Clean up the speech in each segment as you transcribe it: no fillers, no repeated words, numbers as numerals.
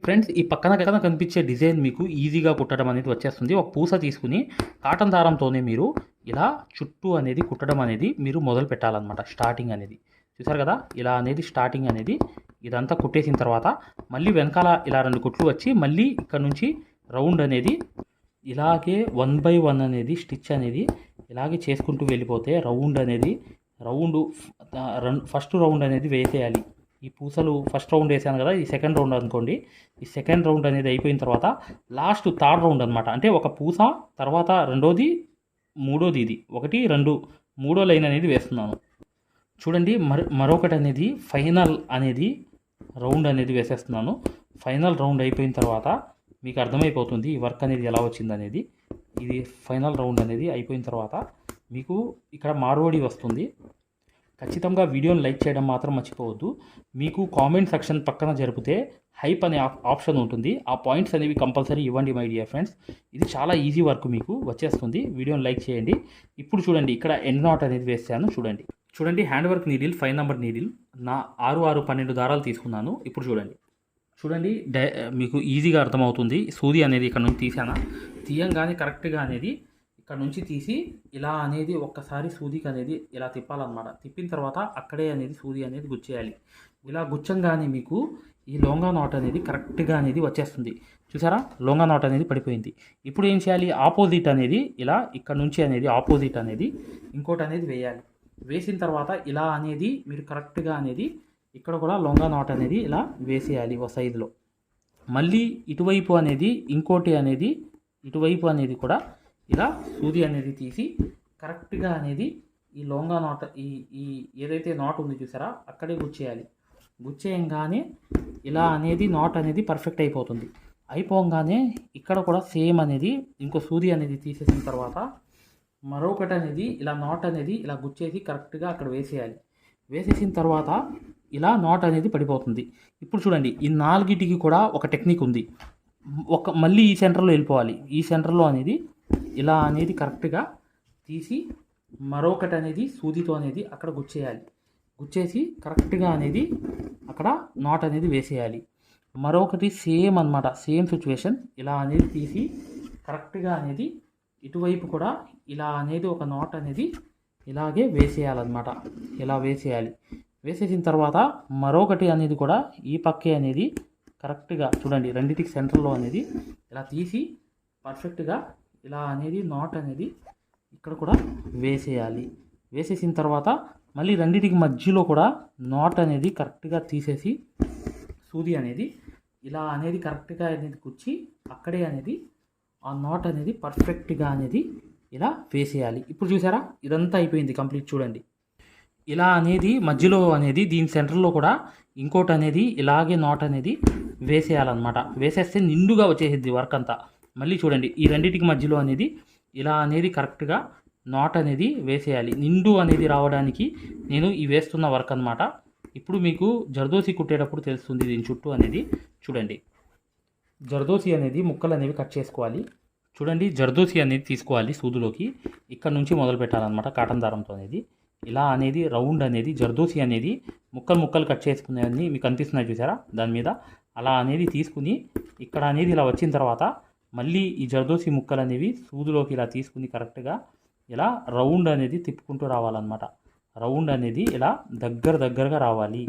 Friends ఈ పక్కన కనిపించే డిజైన్ మీకు ఈజీగా కుట్టడం అనేది వచ్చేస్తుంది. ఒక పూస తీసుకుని కాటన్ దారంతోనే మీరు ఇలా చుట్టూ అనేది కుట్టడం అనేది మీరు మొదలు పెట్టాలన్నమాట. స్టార్టింగ్ అనేది చూసారు కదా, ఇలా అనేది స్టార్టింగ్ అనేది ఇదంతా కుట్టేసిన తర్వాత మళ్ళీ వెనకాల ఇలా 2 కుట్లు వచ్చి మళ్ళీ ఇక్కడ నుంచి రౌండ్ అనేది ఇలాగే 1 బై 1 అనేది స్టిచ్ అనేది ఇలాగే చేసుకుంటూ వెళ్ళిపోతే రౌండ్ ఫస్ట్ రౌండ్ అనేది వేసేయాలి. ఈ పూసలు ఫస్ట్ రౌండ్ వేసాను కదా, ఈ సెకండ్ రౌండ్ అనుకోండి. ఈ సెకండ్ రౌండ్ అనేది అయిపోయిన తర్వాత లాస్ట్ థర్డ్ రౌండ్ అనమాట. అంటే ఒక పూస తర్వాత రెండోది మూడోది, ఇది 1 2 మూడో లైన్ అనేది వేస్తున్నాను. చూడండి మరొకటి అనేది ఫైనల్ అనేది రౌండ్ అనేది వేసేస్తున్నాను. ఫైనల్ రౌండ్ అయిపోయిన తర్వాత మీకు అర్థమైపోతుంది ఈ వర్క్ అనేది ఎలా వచ్చింది అనేది. ఇది ఫైనల్ రౌండ్ అనేది అయిపోయిన తర్వాత మీకు ఇక్కడ మార్వడి వస్తుంది. ఖచ్చితంగా వీడియోని లైక్ చేయడం మాత్రం మర్చిపోవద్దు. మీకు కామెంట్ సెక్షన్ పక్కన జరిపితే హైప్ అనే ఆప్షన్ ఉంటుంది. ఆ పాయింట్స్ అనేవి కంపల్సరీ ఇవ్వండి మై డియర్ ఫ్రెండ్స్. ఇది చాలా ఈజీ వర్క్ మీకు వచ్చేస్తుంది. వీడియోని లైక్ చేయండి. ఇప్పుడు చూడండి ఇక్కడ ఎండ్ నాట్ అనేది వేసాను. చూడండి hand work needle 5 number needle నా 6 6 12 దారాలు తీసుకున్నాను. ఇప్పుడు చూడండి మీకు ఈజీగా అర్థమవుతుంది. సూది అనేది ఇక్కడ నుంచి తీయంగానే కరెక్ట్గా అనేది ఇక్కడ నుంచి తీసి ఇలా అనేది ఒక్కసారి సూదికి అనేది ఇలా తిప్పాలన్నమాట. తిప్పిన తర్వాత అక్కడే అనేది సూది అనేది గుచ్చేయాలి. ఇలా గుచ్చంగానే మీకు ఈ లోంగా నాట్ అనేది కరెక్ట్గా అనేది వచ్చేస్తుంది. చూసారా, లోంగా నాట్ అనేది పడిపోయింది. ఇప్పుడు ఏం చేయాలి, ఆపోజిట్ అనేది ఇలా ఇక్కడ నుంచి అనేది ఆపోజిట్ అనేది ఇంకోటి అనేది వేయాలి. వేసిన తర్వాత ఇలా అనేది మీరు కరెక్ట్గా అనేది ఇక్కడ కూడా లోంగా నాట్ అనేది ఇలా వేసేయాలి ఒక సైజులో. మళ్ళీ ఇటువైపు అనేది ఇంకోటి అనేది ఇటువైపు అనేది కూడా ఇలా సూది అనేది తీసి కరెక్ట్గా అనేది ఈ లోంగా నాట్ ఈ ఏదైతే నాట్ ఉంది చూసారా అక్కడే గుచ్చేయాలి. గుచ్చేయంగానే ఇలా అనేది నాట్ అనేది పర్ఫెక్ట్ అయిపోతుంది. అయిపోగానే ఇక్కడ కూడా సేమ్ అనేది ఇంకో సూది అనేది తీసేసిన తర్వాత మరొకటి అనేది ఇలా నాట్ అనేది ఇలా గుచ్చేసి కరెక్ట్గా అక్కడ వేసేయాలి. వేసేసిన తర్వాత ఇలా నాట్ అనేది పడిపోతుంది. ఇప్పుడు చూడండి ఈ 4టికి కూడా ఒక టెక్నిక్ ఉంది. మళ్ళీ ఈ సెంటర్లో వెళ్ళిపోవాలి. ఈ సెంటర్లో అనేది ఇలా అనేది కరెక్ట్గా తీసి మరొకటి అనేది సూదితో అనేది అక్కడ గుచ్చేయాలి. గుచ్చేసి కరెక్ట్గా అనేది అక్కడ నాట్ అనేది వేసేయాలి. మరొకటి సేమ్ అన్నమాట, సేమ్ సిచ్యువేషన్. ఇలా అనేది తీసి కరెక్ట్గా అనేది ఇటువైపు కూడా ఇలా అనేది ఒక నాట్ అనేది ఇలాగే వేసేయాలన్నమాట. ఇలా వేసేయాలి. వేసేసిన తర్వాత మరొకటి అనేది కూడా ఈ పక్కే అనేది కరెక్ట్గా చూడండి రెండిటికి సెంటర్లో అనేది ఇలా తీసి పర్ఫెక్ట్గా ఇలా అనేది నాట్ అనేది ఇక్కడ కూడా వేసేయాలి. వేసేసిన తర్వాత మళ్ళీ రెండిటికి మధ్యలో కూడా నాట్ అనేది కరెక్ట్గా తీసేసి సూది అనేది ఇలా అనేది కరెక్ట్గా అనేది కుచ్చి అక్కడే అనేది ఆ నాట్ అనేది పర్ఫెక్ట్గా అనేది ఇలా వేసేయాలి. ఇప్పుడు చూసారా ఇదంతా అయిపోయింది కంప్లీట్. చూడండి ఇలా అనేది మధ్యలో అనేది దీని సెంటర్లో కూడా ఇంకోటి అనేది ఇలాగే నాట్ అనేది వేసేయాలన్నమాట. వేసేస్తే నిండుగా వచ్చేసిద్ది వర్క్ అంతా. మళ్ళీ చూడండి ఈ రెండింటికి మధ్యలో అనేది ఇలా అనేది కరెక్ట్గా నాట్ అనేది వేసేయాలి. నిండు అనేది రావడానికి నేను ఈ వేస్తున్న వర్క్ అన్నమాట. ఇప్పుడు మీకు జర్దోసి కుట్టేటప్పుడు తెలుస్తుంది దీని చుట్టూ అనేది. చూడండి జర్దోసి అనేది ముక్కలు అనేవి కట్ చేసుకోవాలి. చూడండి జర్దోసి అనేది తీసుకోవాలి సూదులోకి. ఇక్కడ నుంచి మొదలు పెట్టాలన్నమాట కాటన్ దారంతో అనేది. ఇలా అనేది రౌండ్ అనేది జర్దోసి అనేది ముక్కలు కట్ చేసుకునేవన్నీ మీకు కనిపిస్తున్నాయి చూసారా దాని మీద. అలా అనేది తీసుకుని ఇక్కడ అనేది ఇలా వచ్చిన తర్వాత మళ్ళీ ఈ జర్దోసి ముక్కలు అనేవి సూదులోకి ఇలా తీసుకుని కరెక్ట్గా ఇలా రౌండ్ అనేది తిప్పుకుంటూ రావాలన్నమాట. రౌండ్ అనేది ఇలా దగ్గరగా రావాలి.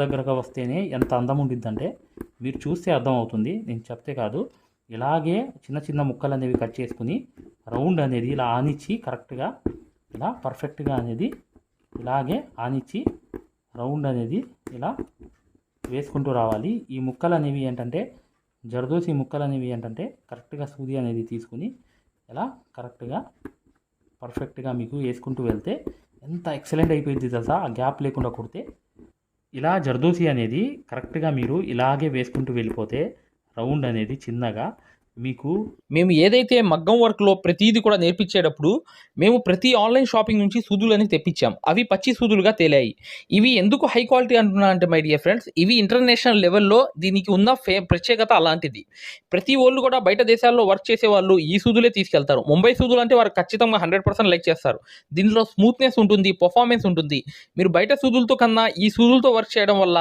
దగ్గరగా వస్తేనే ఎంత అందం ఉండిద్దంటే మీరు చూస్తే అర్థం అవుతుంది, నేను చెప్తే కాదు. ఇలాగే చిన్న ముక్కలు అనేవి కట్ చేసుకుని రౌండ్ అనేది ఇలా ఆనిచ్చి కరెక్ట్గా ఇలా పర్ఫెక్ట్గా అనేది ఇలాగే ఆనిచ్చి రౌండ్ అనేది ఇలా వేసుకుంటూ రావాలి. ఈ ముక్కలు అనేవి ఏంటంటే జర్దోసి ముక్కలు అనేవి ఏంటంటే కరెక్ట్గా సూది అనేది తీసుకుని ఇలా కరెక్ట్గా పర్ఫెక్ట్గా మీకు వేసుకుంటూ వెళ్తే ఎంత ఎక్సలెంట్ అయిపోయింది తెలుసా, ఆ గ్యాప్ లేకుండా కుడితే. ఇలా జర్దోసి అనేది కరెక్ట్గా మీరు ఇలాగే వేసుకుంటూ వెళ్ళిపోతే రౌండ్ అనేది చిన్నగా మీకు మేము ఏదైతే మగ్గం వర్క్లో ప్రతిదీ కూడా నేర్పించేటప్పుడు మేము ప్రతి ఆన్లైన్ షాపింగ్ నుంచి సూదులని తెప్పించాం. అవి పచ్చి సూదులుగా తేలాయి. ఇవి ఎందుకు హై క్వాలిటీ అంటున్నా అంటే మై డియర్ ఫ్రెండ్స్, ఇవి ఇంటర్నేషనల్ లెవెల్లో దీనికి ఉన్న ప్రత్యేకత అలాంటిది. ప్రతి ఓళ్ళు కూడా బయట దేశాల్లో వర్క్ చేసేవాళ్ళు ఈ సూదులే తీసుకెళ్తారు. ముంబై సూదులు అంటే వారు ఖచ్చితంగా 100% లైక్ చేస్తారు. దీనిలో స్మూత్నెస్ ఉంటుంది, పర్ఫార్మెన్స్ ఉంటుంది. మీరు బయట సూదులతో కన్నా ఈ సూదులతో వర్క్ చేయడం వల్ల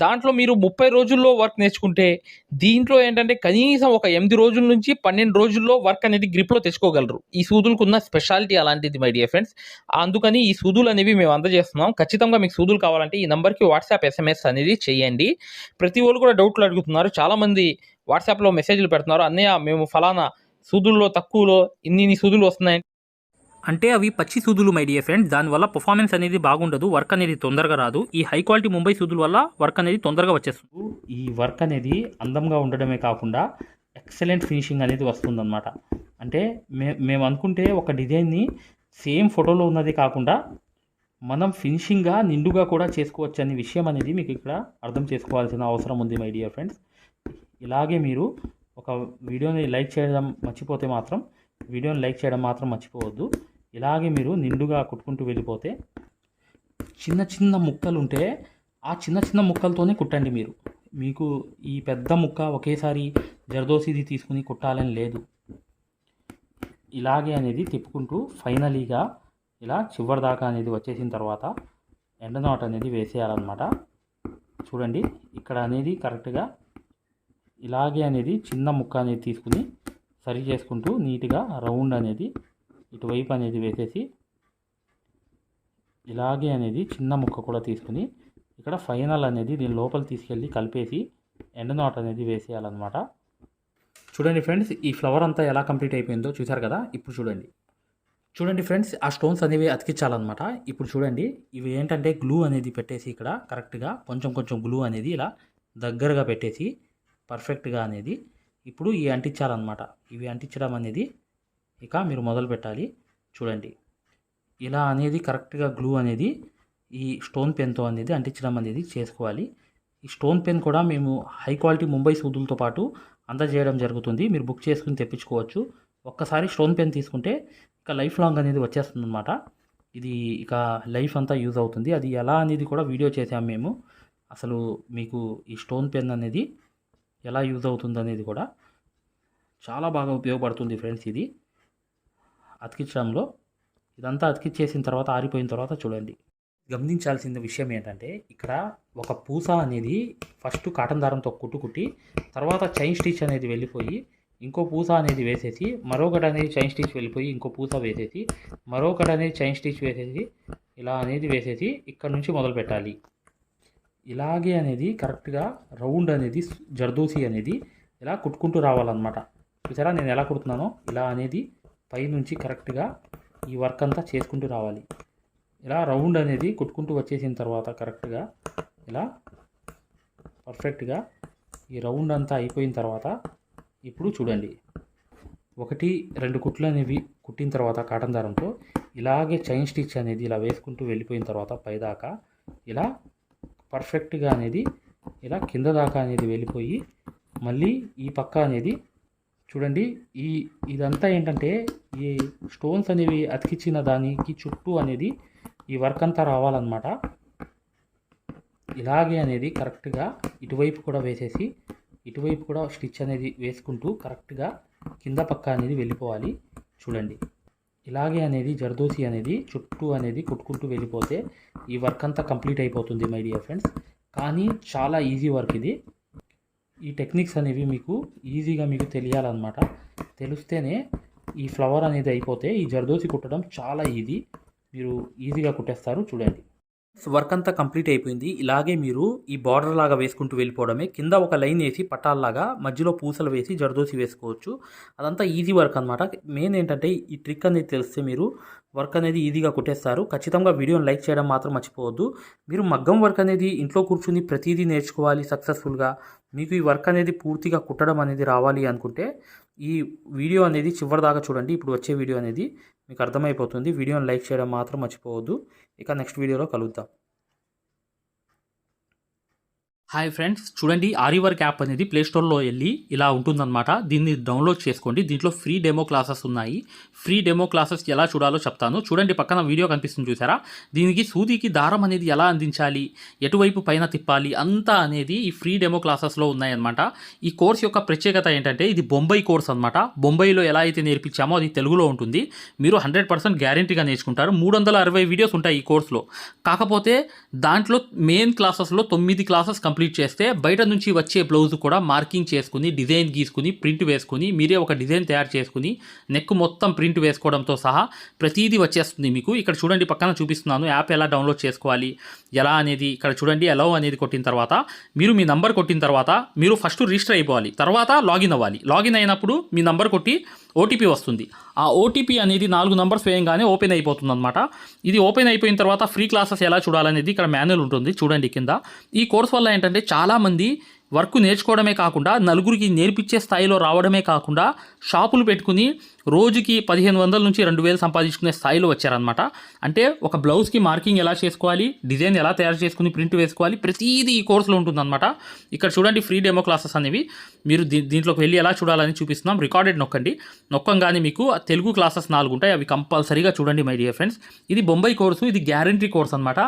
దాంట్లో మీరు 30 రోజుల్లో వర్క్ నేర్చుకుంటే దీంట్లో ఏంటంటే కనీసం ఒక 8 రోజుల నుంచి 12 రోజుల్లో వర్క్ అనేది గ్రిప్లో తెచ్చుకోగలరు. ఈ సూదులకు ఉన్న స్పెషాలిటీ అలాంటిది మై డియర్ ఫ్రెండ్స్. అందుకని ఈ సూదులు అనేవి మేము అందజేస్తున్నాం. ఖచ్చితంగా మీకు సూదులు కావాలంటే ఈ నెంబర్కి వాట్సాప్ ఎస్ఎంఎస్ అనేది చేయండి. ప్రతి వాళ్ళు కూడా డౌట్లు అడుగుతున్నారు. చాలామంది వాట్సాప్లో మెసేజ్లు పెడుతున్నారు, అన్నయ్య మేము ఫలానా సూదుల్లో తక్కువలో ఇన్ని సూదులు వస్తున్నాయి అంటే అవి పచ్చి సూదులు మై డియర్ ఫ్రెండ్స్. దానివల్ల పర్ఫార్మెన్స్ అనేది బాగుండదు, వర్క్ అనేది తొందరగా రాదు. ఈ హై క్వాలిటీ ముంబై సూదుల వల్ల వర్క్ అనేది తొందరగా వచ్చేస్తుంది. ఈ వర్క్ అనేది అందంగా ఉండడమే కాకుండా ఎక్సలెంట్ ఫినిషింగ్ అనేది వస్తుందన్నమాట. అంటే మేము అనుకుంటే ఒక డిజైన్ని సేమ్ ఫోటోలో ఉన్నది కాకుండా మనం ఫినిషింగ్గా నిండుగా కూడా చేసుకోవచ్చు అనే విషయం అనేది మీకు ఇక్కడ అర్థం చేసుకోవాల్సిన అవసరం ఉంది మై డియర్ ఫ్రెండ్స్. ఇలాగే మీరు ఒక వీడియోని లైక్ చేయడం మర్చిపోతే మాత్రం మర్చిపోవద్దు. ఇలాగే మీరు నిండుగా కుట్టుకుంటూ వెళ్ళిపోతే చిన్న చిన్న ముక్కలు ఉంటే ఆ చిన్న చిన్న ముక్కలతోనే కుట్టండి. మీకు ఈ పెద్ద ముక్క ఒకేసారి జర్దోసిది తీసుకుని కుట్టాలని లేదు. ఇలాగే అనేది తిప్పుకుంటూ ఫైనలీగా ఇలా చివరి దాకా అనేది వచ్చేసిన తర్వాత ఎండ నాట్ అనేది వేసేయాలన్నమాట. చూడండి ఇక్కడ అనేది కరెక్ట్గా ఇలాగే అనేది చిన్న ముక్క అనేది తీసుకుని సరి చేసుకుంటూ నీట్గా రౌండ్ అనేది ఇటువైపు అనేది వేసేసి ఇలాగే అనేది చిన్న ముక్క కూడా తీసుకుని ఇక్కడ ఫైనల్ అనేది దీని లోపల తీసుకెళ్ళి కలిపేసి ఎండ్ నాట్ అనేది వేసేయాలన్నమాట. చూడండి ఫ్రెండ్స్, ఈ ఫ్లవర్ అంతా ఎలా కంప్లీట్ అయిపోయిందో చూసారు కదా. ఇప్పుడు చూడండి ఫ్రెండ్స్, ఆ స్టోన్స్ అనేవి అతికించాలన్నమాట. ఇప్పుడు చూడండి, ఇవి ఏంటంటే గ్లూ అనేది పెట్టేసి ఇక్కడ కరెక్ట్గా కొంచెం గ్లూ అనేది ఇలా దగ్గరగా పెట్టేసి పర్ఫెక్ట్గా అనేది ఇప్పుడు ఈ అంటించాలన్నమాట. ఇవి అంటించడం అనేది ఇక మీరు మొదలు పెట్టాలి. చూడండి ఇలా అనేది కరెక్ట్గా గ్లూ అనేది ఈ స్టోన్ పెన్తో అనేది అంటించడం అనేది చేసుకోవాలి. ఈ స్టోన్ పెన్ కూడా మేము హై క్వాలిటీ ముంబై సూదులతో పాటు అందజేయడం జరుగుతుంది. మీరు బుక్ చేసుకుని తెప్పించుకోవచ్చు. ఒక్కసారి స్టోన్ పెన్ తీసుకుంటే ఇక లైఫ్ లాంగ్ అనేది వచ్చేస్తుంది అనమాట. ఇది ఇక లైఫ్ అంతా యూజ్ అవుతుంది. అది ఎలా అనేది కూడా వీడియో చేసాము మేము. అసలు మీకు ఈ స్టోన్ పెన్ అనేది ఎలా యూజ్ అవుతుంది అనేది కూడా చాలా బాగా ఉపయోగపడుతుంది ఫ్రెండ్స్. ఇది అతికించడంలో ఇదంతా అతికించేసిన తర్వాత ఆరిపోయిన తర్వాత చూడండి, గమనించాల్సిన విషయం ఏంటంటే ఇక్కడ ఒక పూస అనేది ఫస్ట్ కాటన్ దారంతో కుట్టి తర్వాత చైన్ స్టిచ్ అనేది వెళ్ళిపోయి ఇంకో పూస అనేది వేసేసి మరొకటి అనేది చైన్ స్టిచ్ వెళ్ళిపోయి ఇంకో పూస వేసేసి మరొకటి అనేది చైన్ స్టిచ్ వేసేసి ఇలా అనేది వేసేసి ఇక్కడ నుంచి మొదలు పెట్టాలి. ఇలాగే అనేది కరెక్ట్గా రౌండ్ అనేది జర్దోసి అనేది ఇలా కుట్టుకుంటూ రావాలన్నమాట. చూసారా నేను ఎలా కుడుతున్నానో, ఇలా అనేది పైనుంచి కరెక్ట్గా ఈ వర్క్ అంతా చేసుకుంటూ రావాలి. ఇలా రౌండ్ అనేది కుట్టుకుంటూ వచ్చేసిన తర్వాత కరెక్ట్గా ఇలా పర్ఫెక్ట్గా ఈ రౌండ్ అంతా అయిపోయిన తర్వాత ఇప్పుడు చూడండి, 1-2 కుట్లు అనేవి కుట్టిన తర్వాత కాటన్ దారంతో ఇలాగే చైన్ స్టిచ్ అనేది ఇలా వేసుకుంటూ వెళ్ళిపోయిన తర్వాత పైదాకా ఇలా పర్ఫెక్ట్గా అనేది ఇలా కింద దాకా అనేది వెళ్ళిపోయి మళ్ళీ ఈ పక్క అనేది చూడండి. ఇదంతా ఏంటంటే ఈ స్టోన్స్ అనేవి అతికించిన దానికి చుట్టూ అనేది ఈ వర్క్ అంతా రావాలన్నమాట. ఇలాగే అనేది కరెక్ట్గా ఇటువైపు కూడా వేసేసి ఇటువైపు కూడా స్టిచ్ అనేది వేసుకుంటూ కరెక్ట్గా కింద పక్క అనేది వెళ్ళిపోవాలి. చూడండి ఇలాగే అనేది జర్దోసి అనేది చుట్టూ అనేది కుట్టుకుంటూ వెళ్ళిపోతే ఈ వర్క్ అంతా కంప్లీట్ అయిపోతుంది మై డియర్ ఫ్రెండ్స్. కానీ చాలా ఈజీ వర్క్ ఇది. ఈ టెక్నిక్స్ అనేవి మీకు ఈజీగా మీకు తెలియాలన్నమాట. తెలిస్తేనే ఈ ఫ్లవర్ అనేది అయిపోతే ఈ జర్దోసి కుట్టడం చాలా ఈజీ. మీరు ఈజీగా కుట్టేస్తారు. చూడండి వర్క్ అంతా కంప్లీట్ అయిపోయింది. ఇలాగే మీరు ఈ బార్డర్ లాగా వేసుకుంటూ వెళ్ళిపోవడమే. కింద ఒక లైన్ వేసి పట్టాల్లాగా మధ్యలో పూసలు వేసి జర్దోసి వేసుకోవచ్చు. అదంతా ఈజీ వర్క్ అనమాట. మెయిన్ ఏంటంటే ఈ ట్రిక్ అనేది తెలిస్తే మీరు వర్క్ అనేది ఈజీగా కుట్టేస్తారు. ఖచ్చితంగా వీడియోని లైక్ చేయడం మాత్రం మర్చిపోవద్దు. మీరు మగ్గం వర్క్ అనేది ఇంట్లో కూర్చుని ప్రతిదీ నేర్చుకోవాలి సక్సెస్ఫుల్గా. మీకు ఈ వర్క్ అనేది పూర్తిగా కుట్టడం అనేది రావాలి అనుకుంటే ఈ వీడియో అనేది చివరి దాకా చూడండి. ఇప్పుడు వచ్చే వీడియో అనేది మీకు అర్థమైపోతుంది. వీడియోని లైక్ చేయడం మాత్రం మర్చిపోవద్దు. ఇక నెక్స్ట్ వీడియోలో కలుద్దాం. హాయ్ ఫ్రెండ్స్, చూడండి ఆరి వర్క్ యాప్ అనేది ప్లేస్టోర్లో వెళ్ళి ఇలా ఉంటుందన్నమాట. దీన్ని డౌన్లోడ్ చేసుకోండి. దీంట్లో ఫ్రీ డెమో క్లాసెస్ ఉన్నాయి. ఫ్రీ డెమో క్లాసెస్ ఎలా చూడాలో చెప్తాను. చూడండి, పక్కన వీడియో కనిపిస్తుంది చూసారా, దీనికి సూదికి దారం అనేది ఎలా అందించాలి, ఎటువైపు పైన తిప్పాలి అంతా అనేది ఈ ఫ్రీ డెమో క్లాసెస్లో ఉన్నాయన్నమాట. ఈ కోర్స్ యొక్క ప్రత్యేకత ఏంటంటే ఇది బొంబాయి కోర్స్ అనమాట. బొంబాయిలో ఎలా అయితే నేర్పించామో అది తెలుగులో ఉంటుంది. మీరు 100% గ్యారంటీగా నేర్చుకుంటారు. 360 వీడియోస్ ఉంటాయి ఈ కోర్సులో. కాకపోతే దాంట్లో మెయిన్ క్లాసెస్లో 9 క్లాసెస్ కంప్లీట్ చేస్తే బయట నుంచి వచ్చే బ్లౌజ్ కూడా మార్కింగ్ చేసుకుని, డిజైన్ గీసుకుని, ప్రింట్ వేసుకుని, మీరే ఒక డిజైన్ తయారు చేసుకుని, నెక్ మొత్తం ప్రింట్ వేసుకోవడంతో సహా ప్రతిదీ వచ్చేస్తుంది మీకు. ఇక్కడ చూడండి, పక్కన చూపిస్తున్నాను యాప్ ఎలా డౌన్లోడ్ చేసుకోవాలి ఎలా అనేది. ఇక్కడ చూడండి, అలౌ అనేది కొట్టిన తర్వాత మీరు మీ నంబర్ కొట్టిన తర్వాత మీరు ఫస్ట్ రిజిస్టర్ అయిపోవాలి, తర్వాత లాగిన్ అవ్వాలి. లాగిన్ అయినప్పుడు మీ నంబర్ కొట్టి ఓటీపీ వస్తుంది. ఆ ఓటీపీ అనేది 4 నంబర్స్ వేయంగానే ఓపెన్ అయిపోతుంది అనమాట. ఇది ఓపెన్ అయిపోయిన తర్వాత ఫ్రీ క్లాసెస్ ఎలా చూడాలనేది ఇక్కడ మాన్యువల్ ఉంటుంది చూడండి కింద. ఈ కోర్స్ వల్ల ఏంటంటే చాలామంది వర్క్ నేర్చుకోవడమే కాకుండా నలుగురికి నేర్పించే స్థాయిలో రావడమే కాకుండా షాపులు పెట్టుకుని రోజుకి 1500 నుంచి 2000 సంపాదించుకునే స్థాయిలో వచ్చారనమాట. అంటే ఒక బ్లౌజ్కి మార్కింగ్ ఎలా చేసుకోవాలి, డిజైన్ ఎలా తయారు చేసుకుని ప్రింట్ వేసుకోవాలి, ప్రతిదీ ఈ కోర్సులో ఉంటుందన్నమాట. ఇక్కడ చూడండి ఫ్రీ డెమో క్లాసెస్ అనేవి మీరు దీంట్లోకి వెళ్ళి ఎలా చూడాలని చూపిస్తున్నాం. రికార్డెడ్ నొక్కండి. నొక్కంగానే మీకు తెలుగు క్లాసెస్ 4 ఉంటాయి. అవి కంపల్సరీగా చూడండి మై డియర్ ఫ్రెండ్స్. ఇది బొంబాయి కోర్సు, ఇది గ్యారంటీ కోర్స్ అనమాట.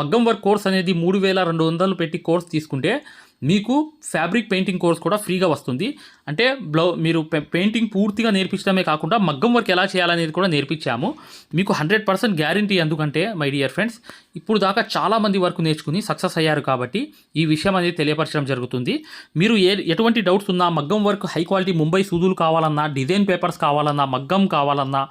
మగ్గం వర్క్ కోర్స్ అనేది 3200 పెట్టి కోర్స్ తీసుకుంటే మీకు ఫ్యాబ్రిక్ పెయింటింగ్ కోర్స్ కూడా ఫ్రీగా వస్తుంది. అంటే మీరు పెయింటింగ్ పూర్తిగా నేర్పించడమే కాకుండా మగ్గం వర్క్ ఎలా చేయాలనేది కూడా నేర్పించాము మీకు. 100% గ్యారంటీ. ఎందుకంటే మై డియర్ ఫ్రెండ్స్, ఇప్పుడు దాకా చాలామంది వర్క్ నేర్చుకుని సక్సెస్ అయ్యారు కాబట్టి ఈ విషయం అనేది తెలియపరచడం జరుగుతుంది. మీరు ఎటువంటి డౌట్స్ ఉన్నా, మగ్గం వర్క్ హై క్వాలిటీ ముంబై సూదులు కావాలన్నా, డిజైన్ పేపర్స్ కావాలన్నా, మగ్గం కావాలన్నా,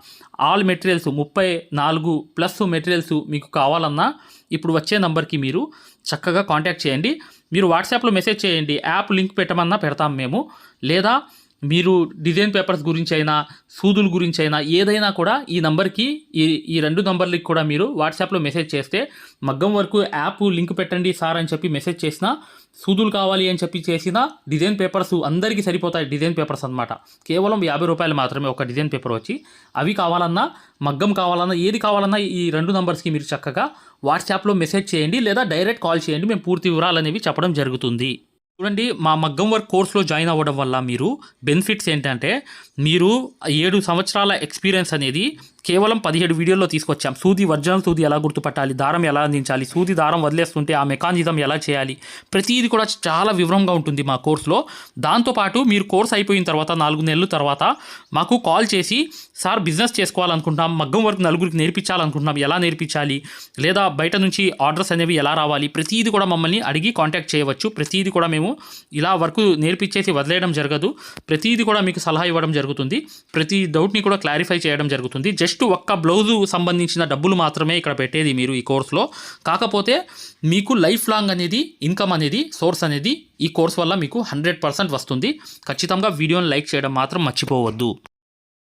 ఆల్ మెటీరియల్స్ 34+ మెటీరియల్స్ మీకు కావాలన్నా ఇప్పుడు వచ్చే నంబర్కి మీరు చక్కగా కాంటాక్ట్ చేయండి. మీరు వాట్సాప్లో మెసేజ్ చేయండి, యాప్ లింక్ పెట్టమన్నా పెడతాం మేము. లేదా మీరు డిజైన్ పేపర్స్ గురించి అయినా, సూదుల గురించి అయినా ఏదైనా కూడా ఈ నంబర్కి, ఈ 2 నంబర్లకి కూడా మీరు వాట్సాప్లో మెసేజ్ చేస్తే మగ్గం వరకు యాప్ లింక్ పెట్టండి సార్ అని చెప్పి మెసేజ్ చేసినా, సూదులు కావాలి అని చెప్పి చేసిన డిజైన్ పేపర్స్ అందరికీ సరిపోతాయి. డిజైన్ పేపర్స్ అనమాట. కేవలం 50 రూపాయలు మాత్రమే ఒక డిజైన్ పేపర్ వచ్చి. అవి కావాలన్నా, మగ్గం కావాలన్నా, ఏది కావాలన్నా ఈ 2 నంబర్స్కి మీరు చక్కగా వాట్సాప్లో మెసేజ్ చేయండి, లేదా డైరెక్ట్ కాల్ చేయండి. మేము పూర్తి వివరాలు అనేవి చెప్పడం జరుగుతుంది. చూడండి, మా మగ్గం వర్క్ కోర్సులో జాయిన్ అవ్వడం వల్ల మీరు బెనిఫిట్స్ ఏంటంటే, మీరు 7 సంవత్సరాల ఎక్స్పీరియన్స్ అనేది కేవలం 17 వీడియోల్లో తీసుకొచ్చాం. సూది, ఒరిజినల్ సూది ఎలా గుర్తుపట్టాలి, దారం ఎలా అందించాలి, సూది దారం వదిలేస్తుంటే ఆ మెకానిజం ఎలా చేయాలి, ప్రతిదీ కూడా చాలా వివరంగా ఉంటుంది మా కోర్సులో. దాంతోపాటు మీరు కోర్స్ అయిపోయిన తర్వాత 4 నెలల తర్వాత మాకు కాల్ చేసి, సార్ బిజినెస్ చేసుకోవాలనుకుంటున్నాం, మగ్గం వర్క్ నలుగురికి నేర్పించాలనుకుంటున్నాం, ఎలా నేర్పించాలి, లేదా బయట నుంచి ఆర్డర్స్ అనేవి ఎలా రావాలి, ప్రతిదీ కూడా మమ్మల్ని అడిగి కాంటాక్ట్ చేయవచ్చు. ప్రతిదీ కూడా మేము ఇలా వర్క్ నేర్పించేసి వదిలేయడం జరగదు. ప్రతిదీ కూడా మీకు సలహా ఇవ్వడం జరుగుతుంది. ప్రతి డౌట్ని కూడా క్లారిఫై చేయడం జరుగుతుంది. జస్ట్ ఒక్క బ్లౌజు సంబంధించిన డబ్బులు మాత్రమే ఇక్కడ పెట్టేది మీరు ఈ కోర్సులో. కాకపోతే మీకు లైఫ్ లాంగ్ అనేది ఇన్కమ్ అనేది, సోర్స్ అనేది ఈ కోర్స్ వల్ల మీకు 100% వస్తుంది. ఖచ్చితంగా వీడియోని లైక్ చేయడం మాత్రం మర్చిపోవద్దు.